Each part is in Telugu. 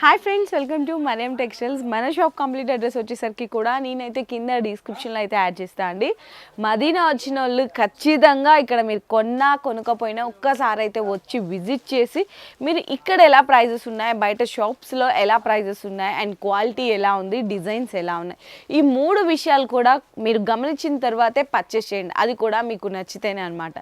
Hi friends, welcome to Mariam textiles. మన షాప్ కంప్లీట్ అడ్రస్ వచ్చేసరికి కూడా నేనైతే కింద డిస్క్రిప్షన్లో అయితే యాడ్ చేస్తాను అండి. మదీనా వచ్చిన వాళ్ళు ఖచ్చితంగా ఇక్కడ మీరు కొనకపోయినా ఒక్కసారి అయితే వచ్చి విజిట్ చేసి మీరు ఇక్కడ ఎలా ప్రైజెస్ ఉన్నాయి, బయట షాప్స్లో ఎలా ప్రైజెస్ ఉన్నాయి అండ్ క్వాలిటీ ఎలా ఉంది, డిజైన్స్ ఎలా ఉన్నాయి, ఈ 3 విషయాలు కూడా మీరు గమనించిన తర్వాతే పర్చేస్ చేయండి. అది కూడా మీకు నచ్చితేనే అనమాట.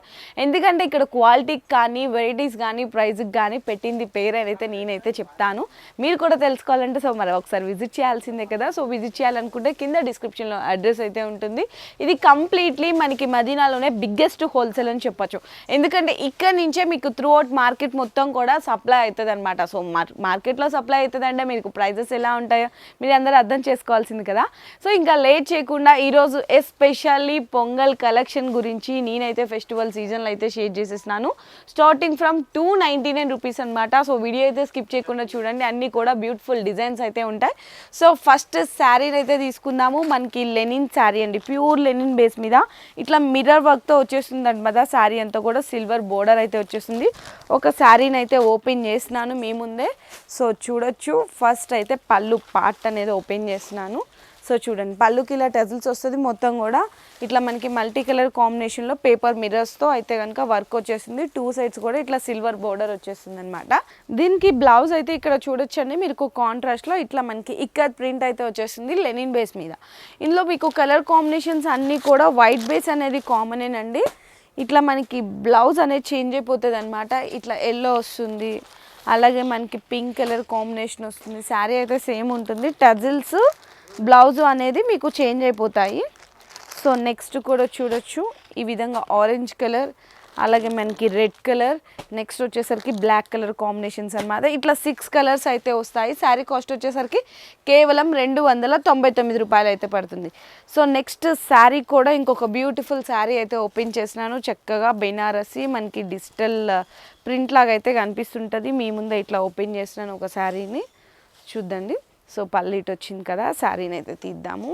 ఎందుకంటే ఇక్కడ క్వాలిటీకి కానీ వెరైటీస్ కానీ ప్రైజ్కి కానీ పెట్టింది పేరు అయితే నేనైతే చెప్తాను. మీరు కూడా తెలుసుకోవాలంటే సో మరి ఒకసారి విజిట్ చేయాల్సిందే కదా. సో విజిట్ చేయాలనుకుంటే కింద డిస్క్రిప్షన్లో అడ్రస్ అయితే ఉంటుంది. ఇది కంప్లీట్లీ మనకి మదీనాలోనే బిగ్గెస్ట్ హోల్సేల్ అని చెప్పొచ్చు. ఎందుకంటే ఇక్కడ నుంచే మీకు త్రూ అవుట్ మార్కెట్ మొత్తం కూడా సప్లై అవుతుంది అనమాట. సో మార్కెట్లో సప్లై అవుతుందంటే మీకు ప్రైజెస్ ఎలా ఉంటాయో మీరు అందరూ అర్థం చేసుకోవాల్సింది కదా. సో ఇంకా లేట్ చేయకుండా ఈరోజు ఎస్పెషల్లీ పొంగల్ కలెక్షన్ గురించి నేనైతే ఫెస్టివల్ సీజన్లో అయితే షేర్ చేసేసినాను. స్టార్టింగ్ ఫ్రమ్ 299 రూపీస్ అనమాట. సో వీడియో అయితే స్కిప్ చేయకుండా చూడండి, అన్నీ కూడా బ్యూటిఫుల్ డిజైన్స్ అయితే ఉంటాయి. సో ఫస్ట్ శారీని అయితే తీసుకుందాము. మనకి లెనిన్ శారీ అండి, ప్యూర్ లెనిన్ బేస్ మీద ఇట్లా మిర్రర్ వర్క్తో వచ్చేస్తుంది అనమాట. శారీ అంతా కూడా సిల్వర్ బోర్డర్ అయితే వచ్చేస్తుంది. ఒక శారీని అయితే ఓపెన్ చేసినాను మీ ముందే. సో చూడొచ్చు, ఫస్ట్ అయితే పళ్ళు పార్ట్ అనేది ఓపెన్ చేసినాను. సో చూడండి, పళ్ళుకి ఇలా టజిల్స్ వస్తుంది. మొత్తం కూడా ఇట్లా మనకి మల్టీ కలర్ కాంబినేషన్లో పేపర్ మిర్రర్స్తో అయితే కనుక వర్క్ వచ్చేసింది. 2 సైడ్స్ కూడా ఇట్లా సిల్వర్ బోర్డర్ వచ్చేస్తుంది అనమాట. దీనికి బ్లౌజ్ అయితే ఇక్కడ చూడొచ్చండి, మీకు కాంట్రాస్ట్లో ఇట్లా మనకి ఇక్కత్ ప్రింట్ అయితే వచ్చేస్తుంది లెనిన్ బేస్ మీద. ఇందులో మీకు కలర్ కాంబినేషన్స్ అన్నీ కూడా వైట్ బేస్ అనేది కామనేనండి. ఇట్లా మనకి బ్లౌజ్ అనేది చేంజ్ అయిపోతుంది అనమాట. ఇట్లా ఎల్లో వస్తుంది, అలాగే మనకి పింక్ కలర్ కాంబినేషన్ వస్తుంది. శారీ అయితే సేమ్ ఉంటుంది, టజిల్స్ బ్లౌజ్ అనేది మీకు చేంజ్ అయిపోతాయి. సో నెక్స్ట్ కూడా చూడొచ్చు, ఈ విధంగా ఆరెంజ్ కలర్, అలాగే మనకి రెడ్ కలర్, నెక్స్ట్ వచ్చేసరికి బ్లాక్ కలర్ కాంబినేషన్స్ అనమాట. ఇట్లా 6 కలర్స్ అయితే వస్తాయి. శారీ కాస్ట్ వచ్చేసరికి కేవలం 299 రూపాయలు అయితే పడుతుంది. సో నెక్స్ట్ శారీ కూడా ఇంకొక బ్యూటిఫుల్ శారీ అయితే ఓపెన్ చేసినాను. చక్కగా బెనారసి మనకి డిజిటల్ ప్రింట్ లాగా అయితే కనిపిస్తుంటుంది. మీ ముందే ఇట్లా ఓపెన్ చేసినాను ఒక శారీని, చూద్దండి. సో పళ్ళు ఇటు వచ్చింది కదా, శారీని అయితే తీద్దాము.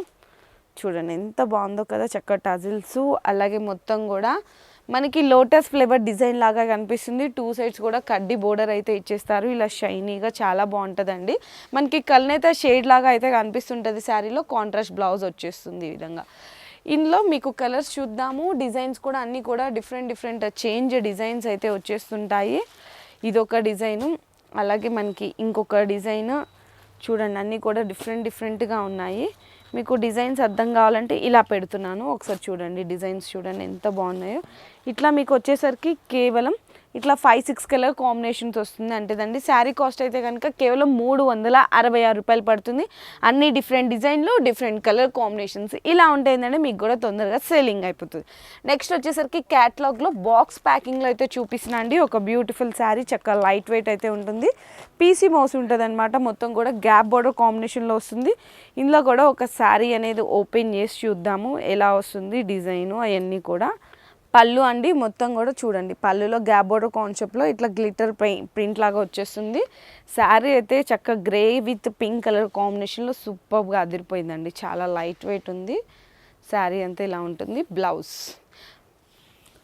చూడండి ఎంత బాగుందో కదా, చక్కగా టజిల్స్, అలాగే మొత్తం కూడా మనకి లోటస్ ఫ్లేవర్ డిజైన్ లాగా కనిపిస్తుంది. 2 సైడ్స్ కూడా కడ్డీ బోర్డర్ అయితే ఇచ్చేస్తారు. ఇలా షైనీగా చాలా బాగుంటుందండి. మనకి కల్నేత షేడ్ లాగా అయితే కనిపిస్తుంటుంది. శారీలో కాంట్రాస్ట్ బ్లౌజ్ వచ్చేస్తుంది ఈ విధంగా. ఇందులో మీకు కలర్స్ చూద్దాము. డిజైన్స్ కూడా అన్నీ కూడా డిఫరెంట్ చేంజ్ డిజైన్స్ అయితే వచ్చేస్తుంటాయి. ఇదొక డిజైను, అలాగే మనకి ఇంకొక డిజైన్ చూడండి, అన్నీ కూడా డిఫరెంట్గా ఉన్నాయి. మీకు డిజైన్స్ అర్థం కావాలంటే ఇలా పెడుతున్నాను, ఒకసారి చూడండి. డిజైన్స్ చూడండి ఎంత బాగున్నాయో. ఇట్లా మీకు వచ్చేసరికి కేవలం ఇట్లా 5-6 కలర్ కాంబినేషన్స్ వస్తుంది అంటేదండి. శారీ కాస్ట్ అయితే కనుక కేవలం 366 రూపాయలు పడుతుంది. అన్ని డిఫరెంట్ డిజైన్లు, డిఫరెంట్ కలర్ కాంబినేషన్స్ ఇలా ఉంటే ఏంటంటే మీకు కూడా తొందరగా సేలింగ్ అయిపోతుంది. నెక్స్ట్ వచ్చేసరికి క్యాటలాగ్లో బాక్స్ ప్యాకింగ్లో అయితే చూపిస్తున్నా అండి. ఒక బ్యూటిఫుల్ శారీ, చక్కగా లైట్ వెయిట్ అయితే ఉంటుంది. పీసీ మౌస్ ఉంటుంది అనమాట. మొత్తం కూడా గ్యాప్ బోర్డర్ కాంబినేషన్లో వస్తుంది. ఇందులో కూడా ఒక శారీ అనేది ఓపెన్ చేసి చూద్దాము ఎలా వస్తుంది డిజైను అవన్నీ కూడా. పళ్ళు అండి మొత్తం కూడా చూడండి, పళ్ళులో గ్యాప్ బోర్డర్ కాన్సెప్ట్లో ఇట్లా గ్లిటర్ ప్రింట్ లాగా వచ్చేస్తుంది. శారీ అయితే చక్కగా గ్రే విత్ పింక్ కలర్ కాంబినేషన్లో సూపర్గా అదిరిపోయిందండి. చాలా లైట్ వెయిట్ ఉంది. శారీ అంతా ఇలా ఉంటుంది. బ్లౌజ్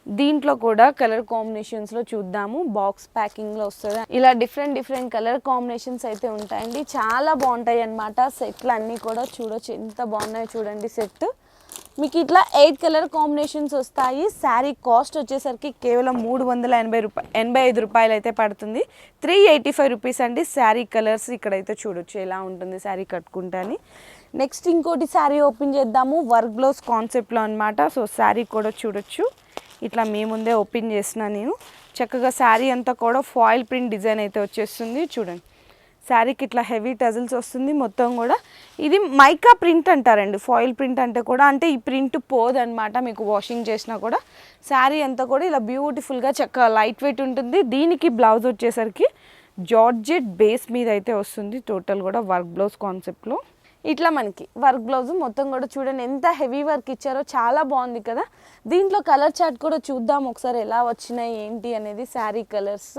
దీంట్లో కూడా కలర్ కాంబినేషన్స్లో చూద్దాము. బాక్స్ ప్యాకింగ్లో వస్తుంది. ఇలా డిఫరెంట్ కలర్ కాంబినేషన్స్ అయితే ఉంటాయండి. చాలా బాగుంటాయి అన్నమాట. సెట్లు అన్నీ కూడా చూడొచ్చు ఎంత బాగున్నాయో చూడండి. సెట్ మీకు ఇట్లా 8 కలర్ కాంబినేషన్స్ వస్తాయి. శారీ కాస్ట్ వచ్చేసరికి కేవలం 385 రూపాయలు అయితే పడుతుంది. 385 రూపీస్ అండి. శారీ కలర్స్ ఇక్కడైతే చూడొచ్చు ఎలా ఉంటుంది శారీ కట్టుకుంటాని. నెక్స్ట్ ఇంకోటి శారీ ఓపెన్ చేద్దాము. వర్క్ బ్లౌజ్ కాన్సెప్ట్లో అనమాట. సో శారీ కూడా చూడొచ్చు, ఇట్లా మీ ముందే ఓపెన్ చేసిన నేను. చక్కగా శారీ అంతా కూడా ఫాయిల్ ప్రింట్ డిజైన్ అయితే వచ్చేస్తుంది. చూడండి, శారీకి ఇట్లా హెవీ టజిల్స్ వస్తుంది. మొత్తం కూడా ఇది మైకా ప్రింట్ అంటారండి. ఫాయిల్ ప్రింట్ అంటే కూడా, అంటే ఈ ప్రింట్ పోదనమాట మీకు వాషింగ్ చేసినా కూడా. శారీ అంతా కూడా ఇలా బ్యూటిఫుల్గా చక్కగా లైట్ వెయిట్ ఉంటుంది. దీనికి బ్లౌజ్ వచ్చేసరికి జార్జెట్ బేస్ మీద అయితే వస్తుంది. టోటల్ కూడా వర్క్ బ్లౌజ్ కాన్సెప్ట్లో ఇట్లా మనకి వర్క్ బ్లౌజ్ మొత్తం కూడా చూడండి ఎంత హెవీ వర్క్ ఇచ్చారో, చాలా బాగుంది కదా. దీంట్లో కలర్ చార్ట్ కూడా చూద్దాం ఒకసారి ఎలా వచ్చినాయి ఏంటి అనేది. శారీ కలర్స్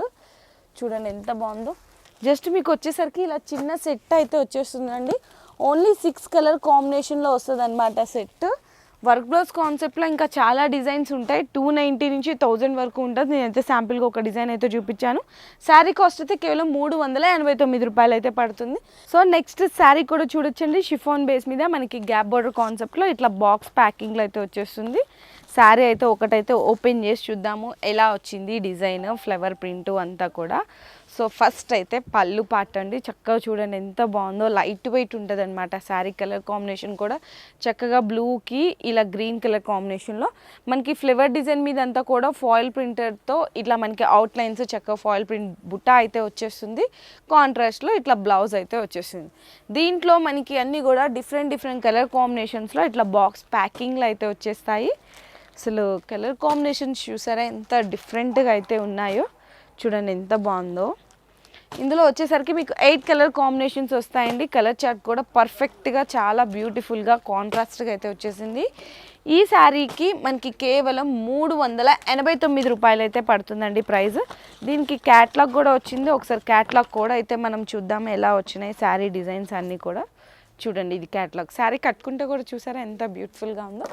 చూడండి ఎంత బాగుందో. జస్ట్ మీకు వచ్చేసరికి ఇలా చిన్న సెట్ అయితే వచ్చేస్తుందండి. ఓన్లీ 6 కలర్ కాంబినేషన్లో వస్తుంది అనమాట సెట్. వర్క్ బ్లౌజ్ కాన్సెప్ట్లో ఇంకా చాలా డిజైన్స్ ఉంటాయి. 290 నుంచి 1000 వరకు ఉంటుంది. నేనైతే శాంపిల్గా ఒక డిజైన్ అయితే చూపించాను. శారీ కాస్ట్ అయితే కేవలం 389 రూపాయలు అయితే పడుతుంది. సో నెక్స్ట్ శారీ కూడా చూడొచ్చండి. షిఫాన్ బేస్ మీద మనకి గ్యాప్ బోర్డర్ కాన్సెప్ట్లో ఇట్లా బాక్స్ ప్యాకింగ్లో అయితే వచ్చేస్తుంది. శారీ అయితే ఒకటైతే ఓపెన్ చేసి చూద్దాము ఎలా వచ్చింది డిజైన్, ఫ్లవర్ ప్రింట్ అంతా కూడా. సో ఫస్ట్ అయితే పళ్ళు పార్ట్ అండి. చక్కగా చూడండి ఎంత బాగుందో. లైట్ వెయిట్ ఉంటుంది అనమాట. శారీ కలర్ కాంబినేషన్ కూడా చక్కగా బ్లూకి ఇలా గ్రీన్ కలర్ కాంబినేషన్లో మనకి ఫ్లవర్ డిజైన్ మీద అంతా కూడా ఫాయిల్ ప్రింటర్తో ఇట్లా మనకి అవుట్లైన్స్ చక్కగా ఫాయిల్ ప్రింట్ బుట్ట అయితే వచ్చేస్తుంది. కాంట్రాస్ట్లో ఇట్లా బ్లౌజ్ అయితే వచ్చేస్తుంది. దీంట్లో మనకి అన్నీ కూడా డిఫరెంట్ కలర్ కాంబినేషన్స్లో ఇట్లా బాక్స్ ప్యాకింగ్లో అయితే వచ్చేస్తాయి. అసలు కలర్ కాంబినేషన్స్ చూసారా ఎంత డిఫరెంట్గా అయితే ఉన్నాయో. చూడండి ఎంత బాగుందో. ఇందులో వచ్చేసరికి మీకు 8 కలర్ కాంబినేషన్స్ వస్తాయండి. కలర్ చార్ట్ కూడా పర్ఫెక్ట్గా చాలా బ్యూటిఫుల్గా కాంట్రాస్ట్గా అయితే వచ్చేసింది. ఈ శారీకి మనకి కేవలం 389 రూపాయలు అయితే పడుతుందండి ప్రైస్. దీనికి క్యాట్లాగ్ కూడా వచ్చింది. ఒకసారి క్యాట్లాగ్ కూడా అయితే మనం చూద్దాం ఎలా వచ్చినాయి శారీ డిజైన్స్ అన్నీ కూడా. చూడండి ఇది క్యాట్లాగ్. శారీ కట్టుకుంటే కూడా చూసారా ఎంత బ్యూటిఫుల్గా ఉందో.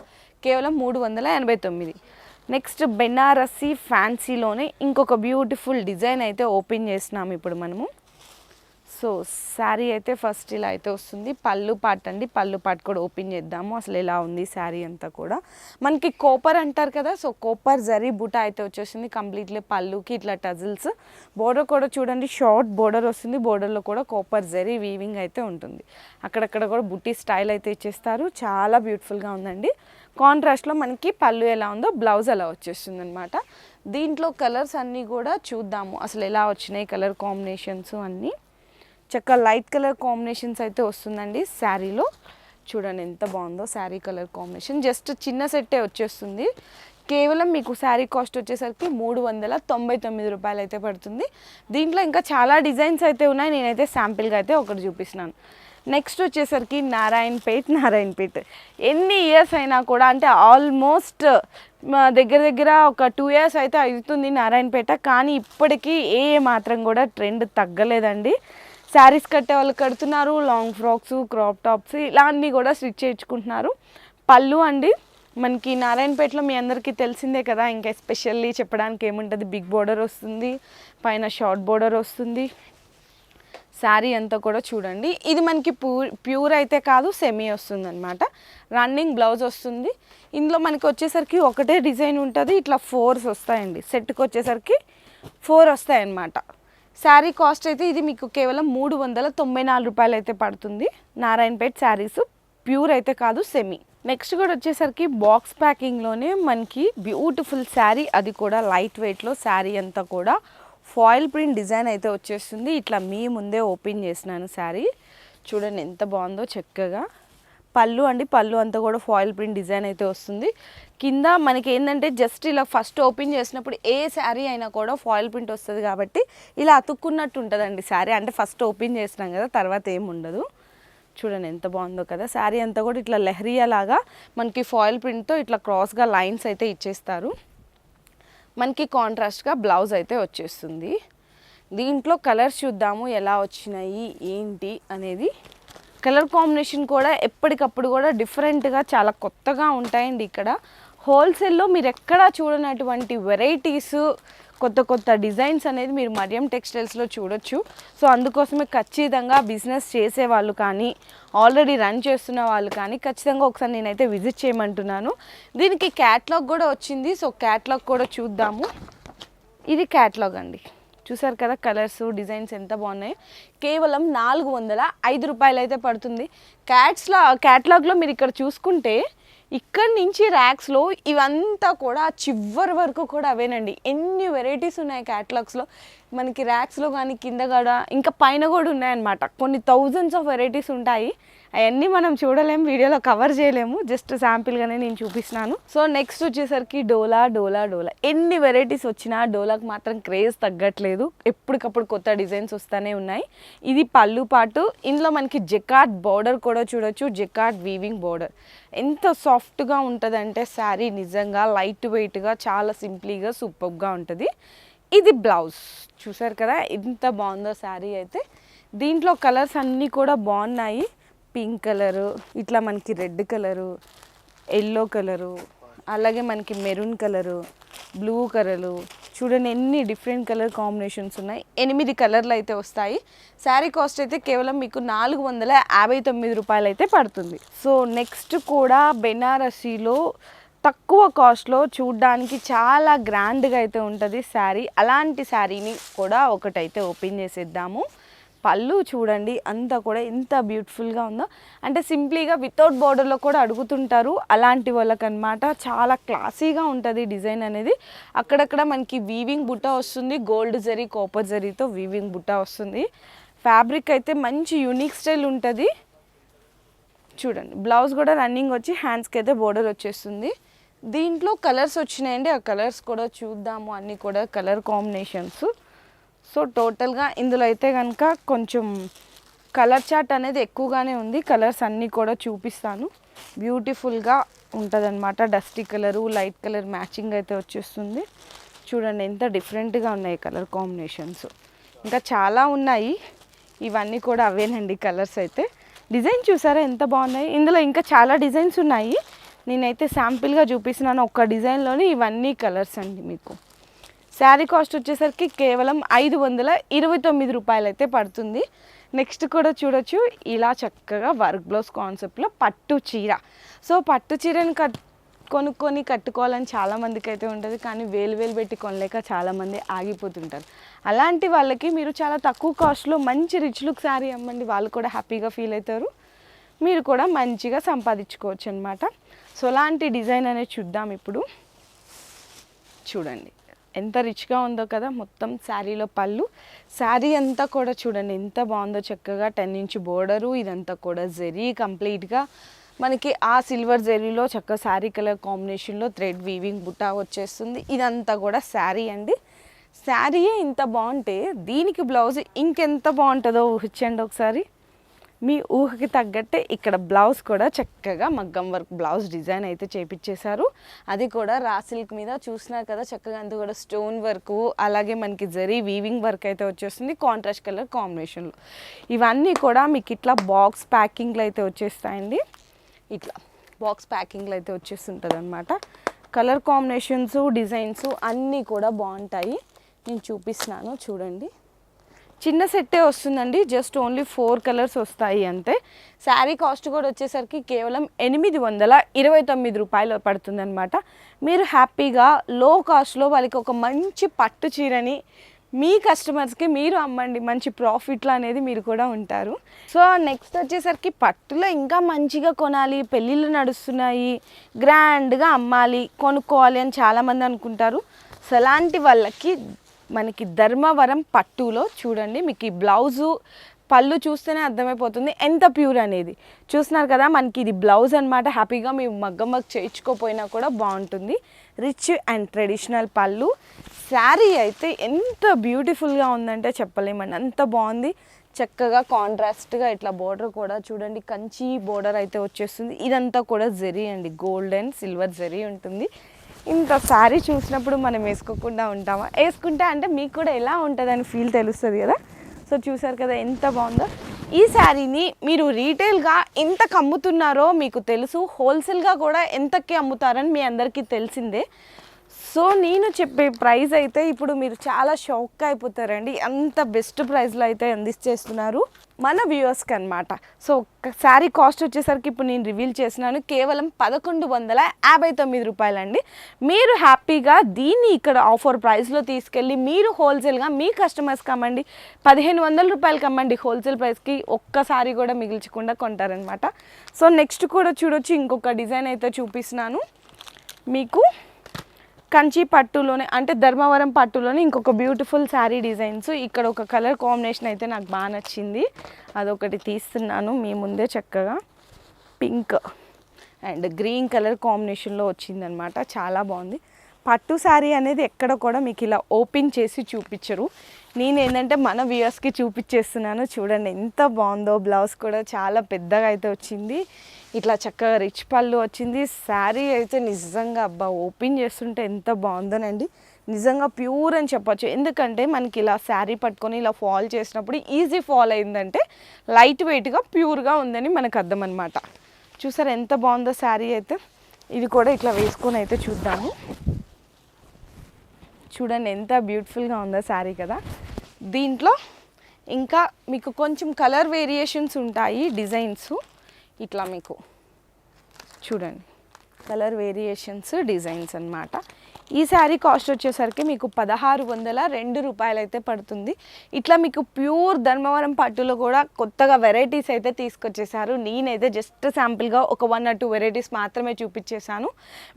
కేవలం 389. నెక్స్ట్ బెనారసి ఫ్యాన్సీలోనే ఇంకొక బ్యూటిఫుల్ డిజైన్ అయితే ఓపెన్ చేసినాము ఇప్పుడు మనము. సో శారీ అయితే ఫస్ట్ ఇలా అయితే వస్తుంది. పళ్ళు పార్ట్ అండి. పళ్ళు పార్ట్ కూడా ఓపెన్ చేద్దాము అసలు ఎలా ఉంది శారీ అంతా కూడా. మనకి కోపర్ అంటారు కదా, సో కోపర్ జరీ బుట్ట అయితే వచ్చేసింది కంప్లీట్లీ పళ్ళుకి ఇట్లా టజిల్స్. బోర్డర్ కూడా చూడండి షార్ట్ బోర్డర్ వస్తుంది. బోర్డర్లో కూడా కోపర్ జరీ వీవింగ్ అయితే ఉంటుంది. అక్కడక్కడ కూడా బుట్టి స్టైల్ అయితే ఇచ్చేస్తారు. చాలా బ్యూటిఫుల్గా ఉందండి. కాంట్రాస్ట్లో మనకి పళ్ళు ఎలా ఉందో బ్లౌజ్ అలా వచ్చేస్తుంది అనమాట. దీంట్లో కలర్స్ అన్నీ కూడా చూద్దాము అసలు ఎలా వచ్చినాయి కలర్ కాంబినేషన్స్ అన్నీ. చక్కగా లైట్ కలర్ కాంబినేషన్స్ అయితే వస్తుందండి శారీలో. చూడండి ఎంత బాగుందో శారీ కలర్ కాంబినేషన్. జస్ట్ చిన్న సెట్టే వచ్చేస్తుంది. కేవలం మీకు శారీ కాస్ట్ వచ్చేసరికి 399 రూపాయలు అయితే పడుతుంది. దీంట్లో ఇంకా చాలా డిజైన్స్ అయితే ఉన్నాయి. నేనైతే శాంపిల్గా అయితే ఒకటి చూపిస్తున్నాను. నెక్స్ట్ వచ్చేసరికి నారాయణపేట్. ఎన్ని ఇయర్స్ అయినా కూడా అంటే ఆల్మోస్ట్ దగ్గర ఒక 2 years అయితే అవుతుంది నారాయణపేట. కానీ ఇప్పటికీ ఏ మాత్రం కూడా ట్రెండ్ తగ్గలేదండి. శారీస్ కట్టే వాళ్ళు కడుతున్నారు, లాంగ్ ఫ్రాక్స్, క్రాప్ టాప్స్ ఇలా అన్నీ కూడా స్టిచ్ చేయించుకుంటున్నారు. పళ్ళు అండి మనకి నారాయణపేటలో మీ అందరికీ తెలిసిందే కదా, ఇంకా ఎస్పెషల్లీ చెప్పడానికి ఏముంటుంది. బిగ్ బోర్డర్ వస్తుంది, పైన షార్ట్ బోర్డర్ వస్తుంది. శారీ అంతా కూడా చూడండి ఇది మనకి ప్యూర్ అయితే కాదు, సెమీ వస్తుంది అనమాట. రన్నింగ్ బ్లౌజ్ వస్తుంది. ఇందులో మనకి వచ్చేసరికి ఒకటే డిజైన్ ఉంటుంది. ఇట్లా 4 వస్తాయండి. సెట్కి వచ్చేసరికి 4 వస్తాయి అన్నమాట. శారీ కాస్ట్ అయితే ఇది మీకు కేవలం 394 రూపాయలు అయితే పడుతుంది. నారాయణపేట్ శారీస్ ప్యూర్ అయితే కాదు, సెమీ. నెక్స్ట్ కూడా వచ్చేసరికి బాక్స్ ప్యాకింగ్లోనే మనకి బ్యూటిఫుల్ శారీ, అది కూడా లైట్ వెయిట్లో శారీ అంతా కూడా ఫాయిల్ ప్రింట్ డిజైన్ అయితే వచ్చేస్తుంది. ఇట్లా మీ ముందే ఓపెన్ చేసినాను శారీ. చూడండి ఎంత బాగుందో చక్కగా. పళ్ళు అండి, పళ్ళు అంతా కూడా ఫాయిల్ ప్రింట్ డిజైన్ అయితే వస్తుంది. కింద మనకి ఏంటంటే జస్ట్ ఇలా ఫస్ట్ ఓపెన్ చేసినప్పుడు ఏ శారీ అయినా కూడా ఫాయిల్ ప్రింట్ వస్తుంది కాబట్టి ఇలా అతుక్కున్నట్టు ఉంటుందండి శారీ. అంటే ఫస్ట్ ఓపెన్ చేసినాం కదా, తర్వాత ఏముండదు. చూడండి ఎంత బాగుందో కదా. శారీ అంతా కూడా ఇట్లా లెహరియా లాగా మనకి ఫాయిల్ ప్రింట్తో ఇట్లా క్రాస్గా లైన్స్ అయితే ఇచ్చేస్తారు. మనకి కాంట్రాస్ట్గా బ్లౌజ్ అయితే వచ్చేస్తుంది. దీంట్లో కలర్స్ చూద్దాము ఎలా వచ్చినాయి ఏంటి అనేది. కలర్ కాంబినేషన్ కూడా ఎప్పటికప్పుడు కూడా డిఫరెంట్గా చాలా కొత్తగా ఉంటాయండి. ఇక్కడ హోల్సేల్లో మీరు ఎక్కడా చూడనటువంటి వెరైటీస్, కొత్త డిజైన్స్ అనేది మీరు మరియం టెక్స్టైల్స్లో చూడొచ్చు. సో అందుకోసమే ఖచ్చితంగా బిజినెస్ చేసేవాళ్ళు కానీ ఆల్రెడీ రన్ చేస్తున్న వాళ్ళు కానీ ఖచ్చితంగా ఒకసారి నేనైతే విజిట్ చేయమంటున్నాను. దీనికి క్యాట్లాగ్ కూడా వచ్చింది. సో క్యాట్లాగ్ కూడా చూద్దాము. ఇది క్యాట్లాగ్ అండి. చూసారు కదా కలర్స్, డిజైన్స్ ఎంత బాగున్నాయి. కేవలం 405 రూపాయలు అయితే పడుతుంది. క్యాట్లాగ్లో మీరు ఇక్కడ చూసుకుంటే ఇక్కడి నుంచి ర్యాక్స్లో ఇవంతా కూడా చివరి వరకు కూడా అవేనండి. ఎన్ని వెరైటీస్ ఉన్నాయి క్యాటలాగ్స్లో. మనకి ర్యాక్స్లో కానీ కింద కూడా ఇంకా పైన కూడా ఉన్నాయన్నమాట. కొన్ని థౌజండ్స్ ఆఫ్ వెరైటీస్ ఉంటాయి. అవన్నీ మనం చూడలేము, వీడియోలో కవర్ చేయలేము. జస్ట్ శాంపిల్గానే నేను చూపిస్తున్నాను. సో నెక్స్ట్ వచ్చేసరికి డోలా. ఎన్ని వెరైటీస్ వచ్చినా డోలాకి మాత్రం క్రేజ్ తగ్గట్లేదు. ఎప్పటికప్పుడు కొత్త డిజైన్స్ వస్తూనే ఉన్నాయి. ఇది పళ్ళు పాటు. ఇందులో మనకి జెకార్డ్ బోర్డర్ కూడా చూడొచ్చు. జెకార్డ్ వీవింగ్ బోర్డర్ ఎంత సాఫ్ట్గా ఉంటుందంటే శారీ నిజంగా లైట్ వెయిట్గా చాలా సింప్లీగా సూపర్గా ఉంటుంది. ఇది బ్లౌజ్ చూసారు కదా ఎంత బాగుందో శారీ అయితే. దీంట్లో కలర్స్ అన్నీ కూడా బాగున్నాయి. పింక్ కలరు, ఇట్లా మనకి రెడ్ కలరు, ఎల్లో కలరు, అలాగే మనకి మెరూన్ కలరు, బ్లూ కలరు, చూడండి ఎన్ని డిఫరెంట్ కలర్ కాంబినేషన్స్ ఉన్నాయి. 8 కలర్లు అయితే వస్తాయి. శారీ కాస్ట్ అయితే కేవలం మీకు 459 రూపాయలు అయితే పడుతుంది. సో నెక్స్ట్ కూడా బెనారసీలో తక్కువ కాస్ట్లో చూడ్డానికి చాలా గ్రాండ్గా అయితే ఉంటుంది శారీ. అలాంటి శారీని కూడా ఒకటైతే ఓపెన్ చేసేద్దాము. పళ్ళు చూడండి అంతా కూడా ఎంత బ్యూటిఫుల్గా ఉందో. అంటే సింప్లీగా వితౌట్ బార్డర్లో కూడా అడుగుతుంటారు అలాంటి వాళ్ళకనమాట. చాలా క్లాసీగా ఉంటుంది డిజైన్ అనేది. అక్కడక్కడ మనకి వీవింగ్ బుట్ట వస్తుంది, గోల్డ్ జరీ కాపర్ జరీతో వీవింగ్ బుట్ట వస్తుంది. ఫ్యాబ్రిక్ అయితే మంచి యూనిక్ స్టైల్ ఉంటుంది. చూడండి బ్లౌజ్ కూడా రన్నింగ్ వచ్చి హ్యాండ్స్కి అయితే బోర్డర్ వచ్చేస్తుంది. దీంట్లో కలర్స్ వచ్చినాయండి, ఆ కలర్స్ కూడా చూద్దాము. అన్నీ కూడా కలర్ కాంబినేషన్స్. సో టోటల్గా ఇందులో అయితే కనుక కొంచెం కలర్ చార్ట్ అనేది ఎక్కువగానే ఉంది. కలర్స్ అన్నీ కూడా చూపిస్తాను. బ్యూటిఫుల్గా ఉంటుంది అనమాట. Dusty colour light colour matching అయితే వచ్చేస్తుంది. చూడండి ఎంత డిఫరెంట్గా ఉన్నాయి కలర్ కాంబినేషన్స్. ఇంకా చాలా ఉన్నాయి, ఇవన్నీ కూడా అవేనండి కలర్స్ అయితే. డిజైన్ చూసారా ఎంత బాగున్నాయి. ఇందులో ఇంకా చాలా డిజైన్స్ ఉన్నాయి, నేనైతే శాంపిల్గా చూపిస్తున్నాను. ఒక్క డిజైన్లోని ఇవన్నీ కలర్స్ అండి. మీకు శారీ కాస్ట్ వచ్చేసరికి కేవలం 529 రూపాయలు అయితే పడుతుంది. నెక్స్ట్ కూడా చూడొచ్చు, ఇలా చక్కగా వర్క్ బ్లౌజ్ కాన్సెప్ట్లో పట్టు చీర. సో పట్టు చీరని కొనుక్కొని కట్టుకోవాలని చాలామందికి అయితే ఉంటుంది, కానీ వేలు పెట్టి కొనలేక చాలామంది ఆగిపోతుంటారు. అలాంటి వాళ్ళకి మీరు చాలా తక్కువ కాస్ట్లో మంచి రిచ్ లుక్ శారీ అమ్మండి, వాళ్ళు కూడా హ్యాపీగా ఫీల్ అవుతారు, మీరు కూడా మంచిగా సంపాదించుకోవచ్చు అనమాట. సో అలాంటి డిజైన్ అనేది చూద్దాం ఇప్పుడు. చూడండి ఎంత రిచ్గా ఉందో కదా. మొత్తం శారీలో పళ్ళు, శారీ అంతా కూడా చూడండి ఎంత బాగుందో. చక్కగా 10 ఇంచ్ బోర్డరు, ఇదంతా కూడా జరీ కంప్లీట్గా మనకి ఆ సిల్వర్ జరీలో చక్కగా శారీ కలర్ కాంబినేషన్లో థ్రెడ్ వీవింగ్ బుట్ట వచ్చేస్తుంది. ఇదంతా కూడా శారీ అండి. శారీయే ఇంత బాగుంటే దీనికి బ్లౌజ్ ఇంకెంత బాగుంటుందో ఊహించండి ఒకసారి. మీ ఊహకి తగ్గట్టే ఇక్కడ బ్లౌజ్ కూడా చక్కగా మగ్గం వర్క్ బ్లౌజ్ డిజైన్ అయితే చేపించేశారు. అది కూడా రా సిల్క్ మీద చూసినారు కదా, చక్కగా అంతా కూడా స్టోన్ వర్క్, అలాగే మనకి జరీ వీవింగ్ వర్క్ అయితే వచ్చేస్తుంది కాంట్రాస్ట్ కలర్ కాంబినేషన్లో. ఇవన్నీ కూడా మీకు ఇట్లా బాక్స్ ప్యాకింగ్లో అయితే వచ్చేస్తాయండి. ఇట్లా బాక్స్ ప్యాకింగ్లో అయితే వచ్చేస్తుంటుంది అనమాట. కలర్ కాంబినేషన్స్ డిజైన్స్ అన్నీ కూడా బాగుంటాయి. నేను చూపిస్తున్నాను చూడండి. చిన్న సెట్టే వస్తుందండి, జస్ట్ ఓన్లీ 4 కలర్స్ వస్తాయి అంతే. శారీ కాస్ట్ కూడా వచ్చేసరికి కేవలం 829 రూపాయలు పడుతుంది అనమాట. మీరు హ్యాపీగా లో కాస్ట్లో వాళ్ళకి ఒక మంచి పట్టు చీరని మీ కస్టమర్స్కి మీరు అమ్మండి, మంచి ప్రాఫిట్లో అనేది మీరు కూడా ఉంటారు. సో నెక్స్ట్ వచ్చేసరికి పట్టులో ఇంకా మంచిగా కొనాలి, పెళ్ళిళ్ళు నడుస్తున్నాయి, గ్రాండ్గా అమ్మాలి, కొనుక్కోవాలి అని చాలామంది అనుకుంటారు. సో అలాంటి వాళ్ళకి మనకి ధర్మవరం పట్టులో చూడండి, మీకు ఈ బ్లౌజు పళ్ళు చూస్తేనే అర్థమైపోతుంది ఎంత ప్యూర్ అనేది. చూస్తున్నారు కదా, మనకి ఇది బ్లౌజ్ అనమాట. హ్యాపీగా మీ మగ్గం వర్క్ చేయించుకోపోయినా కూడా బాగుంటుంది. రిచ్ అండ్ ట్రెడిషనల్ పళ్ళు. శారీ అయితే ఎంత బ్యూటిఫుల్గా ఉందంటే చెప్పలేమండి, అంత బాగుంది. చక్కగా కాంట్రాస్ట్గా ఇట్లా బోర్డర్ కూడా చూడండి, కంచి బోర్డర్ అయితే వచ్చేస్తుంది. ఇదంతా కూడా జరీ అండి, గోల్డ్ అండ్ సిల్వర్ జరీ ఉంటుంది. ఇంత శారీ చూసినప్పుడు మనం వేసుకోకుండా ఉంటామా? వేసుకుంటే అంటే మీకు కూడా ఎలా ఉంటుందని ఫీల్ తెలుస్తుంది కదా. సో చూసారు కదా ఎంత బాగుందో. ఈ శారీని మీరు రీటైల్గా ఎంతకు అమ్ముతున్నారో మీకు తెలుసు, హోల్సేల్గా కూడా ఎంతకి అమ్ముతారని మీ అందరికీ తెలిసిందే. సో నేను చెప్పే ప్రైస్ అయితే ఇప్పుడు మీరు చాలా షాక్ అయిపోతారండి, అంత బెస్ట్ ప్రైస్లో అయితే అందించేస్తున్నారు మన వ్యూవర్స్కి అనమాట. సో శారీ కాస్ట్ వచ్చేసరికి ఇప్పుడు నేను రివీల్ చేసినాను, కేవలం 1159 రూపాయలండి. మీరు హ్యాపీగా దీన్ని ఇక్కడ ఆఫర్ ప్రైస్లో తీసుకెళ్ళి మీరు హోల్సేల్గా మీ కస్టమర్స్కి అమ్మండి, 1500 రూపాయలకి అమ్మండి. హోల్సేల్ ప్రైస్కి ఒక్కసారి కూడా మిగిల్చకుండా కొంటారనమాట. సో నెక్స్ట్ కూడా చూడొచ్చు, ఇంకొక డిజైన్ అయితే చూపిస్తున్నాను మీకు. కంచి పట్టులోనే అంటే ధర్మవరం పట్టులోనే ఇంకొక బ్యూటిఫుల్ శారీ డిజైన్స్. ఇక్కడ ఒక కలర్ కాంబినేషన్ అయితే నాకు బాగా నచ్చింది, అదొకటి తీస్తున్నాను మీ ముందే. చక్కగా పింక్ అండ్ గ్రీన్ కలర్ కాంబినేషన్లో వచ్చిందనమాట, చాలా బాగుంది. పట్టు శారీ అనేది ఎక్కడ కూడా మీకు ఇలా ఓపెన్ చేసి చూపించరు, నేను ఏంటంటే మన వ్యూవర్స్కి చూపించేస్తున్నాను. చూడండి ఎంత బాగుందో. బ్లౌజ్ కూడా చాలా పెద్దగా అయితే వచ్చింది, ఇట్లా చక్కగా రిచ్ పళ్ళు వచ్చింది. శారీ అయితే నిజంగా అబ్బా ఓపెన్ చేస్తుంటే ఎంత బాగుందోనండి. నిజంగా ప్యూర్ అని చెప్పొచ్చు. ఎందుకంటే మనకి ఇలా శారీ పట్టుకొని ఇలా ఫాల్ చేసినప్పుడు ఈజీ ఫాల్ అయిందంటే లైట్ వెయిట్గా ప్యూర్గా ఉందని మనకు అర్థం అనమాట. చూసారు ఎంత బాగుందో శారీ అయితే. ఇది కూడా ఇట్లా వేసుకొని అయితే చూద్దాము. చూడండి ఎంత బ్యూటిఫుల్గా ఉందో శారీ కదా. దీంట్లో ఇంకా మీకు కొంచెం కలర్ వేరియేషన్స్ ఉంటాయి, డిజైన్స్ ఇట్లా మీకు చూడండి కలర్ వేరియేషన్స్ డిజైన్స్ అన్నమాట. ఈ శారీ కాస్ట్ వచ్చేసరికి మీకు 1602 రూపాయలు అయితే పడుతుంది. ఇట్లా మీకు ప్యూర్ ధర్మవరం పట్టులో కూడా కొత్తగా వెరైటీస్ అయితే తీసుకొచ్చేసారు. నేనైతే జస్ట్ శాంపుల్గా ఒక 1 or 2 వెరైటీస్ మాత్రమే చూపించేశాను.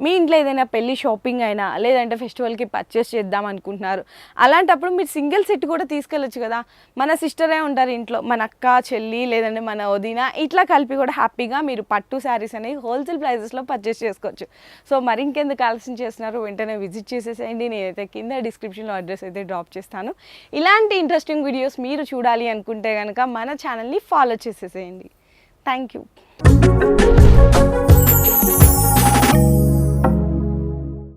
మీ ఇంట్లో ఏదైనా పెళ్లి షాపింగ్ అయినా లేదంటే ఫెస్టివల్కి పర్చేస్ చేద్దాం అనుకుంటున్నారు, అలాంటప్పుడు మీరు సింగిల్ సెట్ కూడా తీసుకెళ్ళొచ్చు కదా. మన సిస్టరే ఉంటారు ఇంట్లో, మన అక్క చెల్లి లేదంటే మన వదిన, ఇట్లా కలిపి కూడా హ్యాపీగా మీరు పట్టు శారీస్ అనేవి హోల్సేల్ ప్రైజెస్లో పర్చేస్ చేసుకోవచ్చు. సో మరి ఇంకెందుకు ఆలస్యం చేస్తున్నారు, వెంటనే విజిట్ చేసేసేయండి. నేనైతే కింద డిస్క్రిప్షన్లో అడ్రస్ అయితే డ్రాప్ చేస్తాను. ఇలాంటి ఇంట్రెస్టింగ్ వీడియోస్ మీరు చూడాలి అనుకుంటే కనుక మన ఛానల్ని ఫాలో చేసేసేయండి. Thank you.